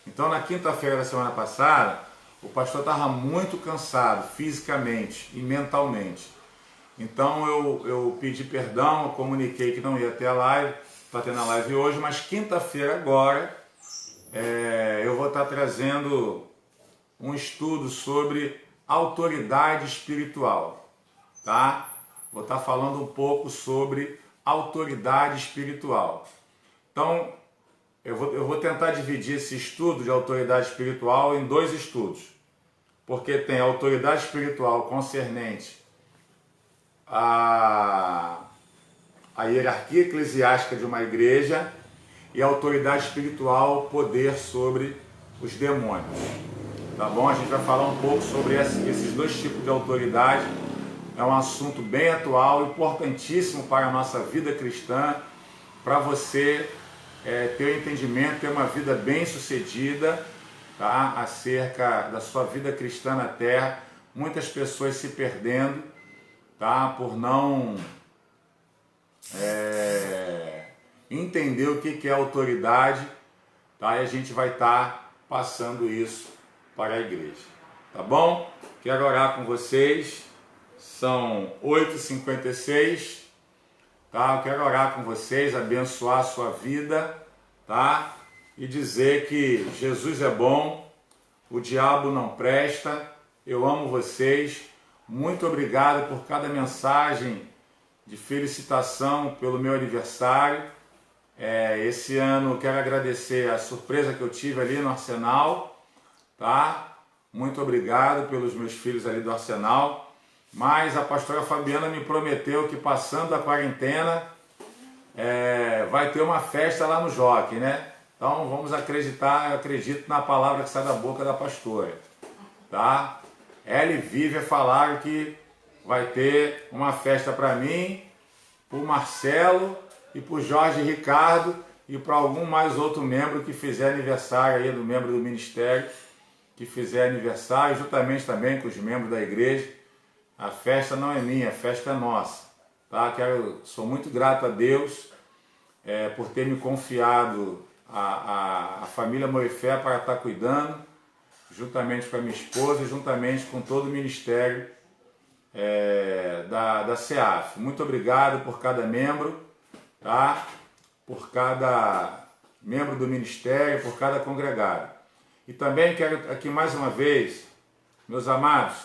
Então na quinta-feira da semana passada, o pastor estava muito cansado, fisicamente e mentalmente. Então eu pedi perdão, eu comuniquei que não ia ter a live, está tendo a live hoje, mas quinta-feira agora eu vou estar trazendo um estudo sobre autoridade espiritual, tá? Vou estar falando um pouco sobre autoridade espiritual. Então, eu vou tentar dividir esse estudo de autoridade espiritual em 2 estudos, porque tem a autoridade espiritual concernente à hierarquia eclesiástica de uma igreja e a autoridade espiritual, poder sobre os demônios. Tá bom? A gente vai falar um pouco sobre esses dois tipos de autoridade. É um assunto bem atual, importantíssimo para a nossa vida cristã, para você ter o entendimento, ter uma vida bem sucedida, tá? Acerca da sua vida cristã na terra. Muitas pessoas se perdendo, tá? Por não entender o que é autoridade, tá? E a gente vai estar passando isso para a igreja, tá bom? Quero orar com vocês, são 8h56, tá? Eu quero orar com vocês, abençoar a sua vida, tá? E dizer que Jesus é bom, o diabo não presta, eu amo vocês, muito obrigado por cada mensagem de felicitação pelo meu aniversário. Esse ano quero agradecer a surpresa que eu tive ali no Arsenal, tá? Muito obrigado pelos meus filhos ali do Arsenal. Mas a pastora Fabiana me prometeu que passando a quarentena vai ter uma festa lá no Jockey, né? Então vamos acreditar, eu acredito na palavra que sai da boca da pastora, tá? Ela e Vivian falaram que vai ter uma festa para mim, para o Marcelo e para o Jorge Ricardo e para algum mais outro membro que fizer aniversário aí, do membro do ministério que fizer aniversário, juntamente também com os membros da igreja. A festa não é minha, a festa é nossa, tá? Sou muito grato a Deus por ter me confiado a família Morifé para estar cuidando, juntamente com a minha esposa e juntamente com todo o ministério da CEAF. Muito obrigado por cada membro, tá? Por cada membro do ministério, por cada congregado. E também quero aqui mais uma vez, meus amados,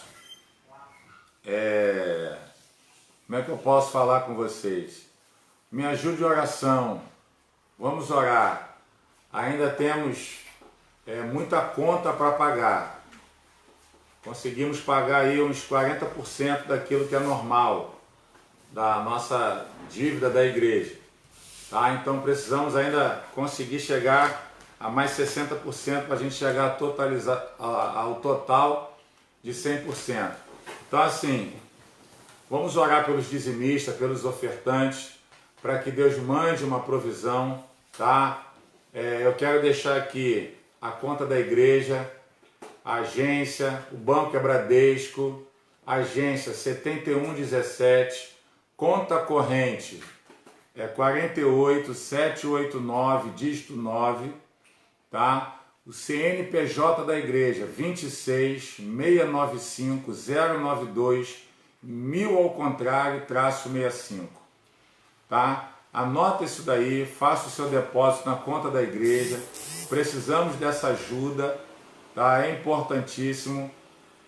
como é que eu posso falar com vocês? Me ajude em oração, vamos orar. Ainda temos muita conta para pagar. Conseguimos pagar aí uns 40% daquilo que é normal, da nossa dívida da igreja. Tá? Então precisamos ainda conseguir chegar a mais 60% para a gente chegar a totalizar ao total de 100%. Então assim, vamos orar pelos dizimistas, pelos ofertantes, para que Deus mande uma provisão, tá? Eu quero deixar aqui a conta da igreja, a agência, o Banco é Bradesco, agência 7117, conta corrente 48789, dígito 9, tá? O CNPJ da igreja 26695 1000 ao contrário, -65, tá? Anota isso daí, faça o seu depósito na conta da igreja, precisamos dessa ajuda, tá? É importantíssimo,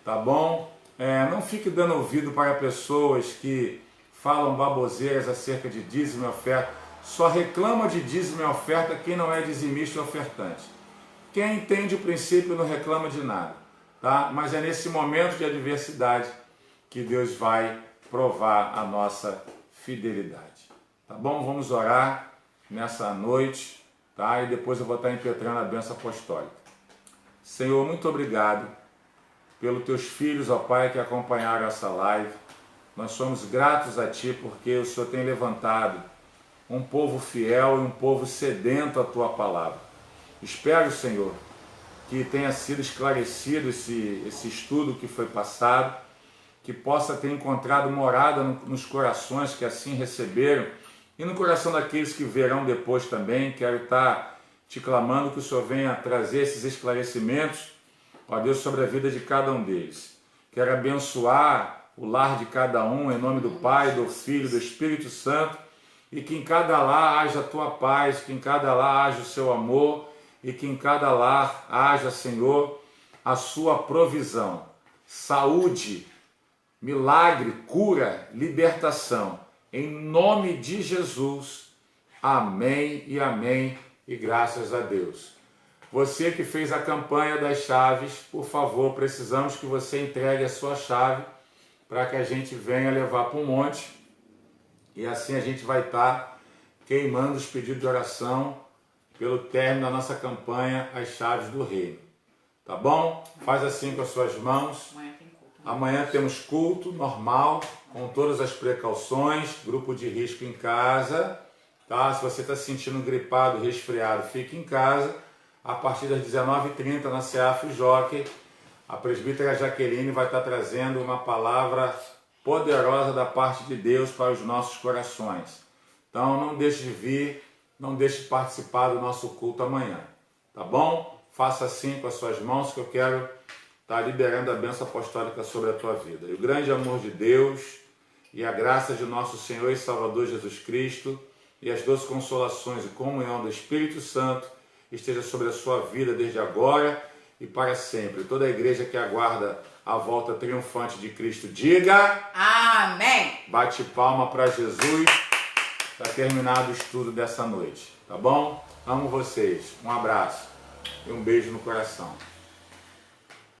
tá bom? Não fique dando ouvido para pessoas que falam baboseiras acerca de dízimo e oferta. Só reclama de dízimo e oferta quem não é dizimista e ofertante. Quem entende o princípio não reclama de nada, tá? Mas é nesse momento de adversidade que Deus vai provar a nossa fidelidade. Tá bom? Vamos orar nessa noite, tá? E depois eu vou estar impetrando a bênção apostólica. Senhor, muito obrigado pelos teus filhos, ó Pai, que acompanharam essa live. Nós somos gratos a Ti porque o Senhor tem levantado um povo fiel e um povo sedento à Tua palavra. Espero, Senhor, que tenha sido esclarecido esse estudo que foi passado, que possa ter encontrado morada nos corações que assim receberam e no coração daqueles que verão depois também. Quero estar te clamando que o Senhor venha trazer esses esclarecimentos, ó Deus, sobre a vida de cada um deles. Quero abençoar o lar de cada um, em nome do Pai, do Filho, do Espírito Santo, e que em cada lar haja a Tua paz, que em cada lar haja o Seu amor, e que em cada lar haja, Senhor, a Sua provisão, saúde, milagre, cura, libertação. Em nome de Jesus, amém e amém, e graças a Deus. Você que fez a campanha das chaves, por favor, precisamos que você entregue a sua chave para que a gente venha levar para um monte, e assim a gente vai estar queimando os pedidos de oração, pelo término da nossa campanha As Chaves do Reino. Tá bom? Faz assim com as suas mãos. Amanhã tem culto. Amanhã temos culto normal, com todas as precauções, grupo de risco em casa. Tá? Se você está se sentindo gripado, resfriado, fique em casa. A partir das 19h30 na CEAF Jockey, a presbítera Jaqueline vai estar trazendo uma palavra poderosa da parte de Deus para os nossos corações. Então não deixe de vir, não deixe de participar do nosso culto amanhã. Tá bom? Faça assim com as suas mãos que eu quero estar liberando a bênção apostólica sobre a tua vida. E o grande amor de Deus e a graça de nosso Senhor e Salvador Jesus Cristo e as doces consolações e comunhão do Espírito Santo esteja sobre a sua vida desde agora e para sempre. Toda a igreja que aguarda a volta triunfante de Cristo, diga Amém! Bate palma para Jesus para terminar o estudo dessa noite. Tá bom? Amo vocês. Um abraço e um beijo no coração.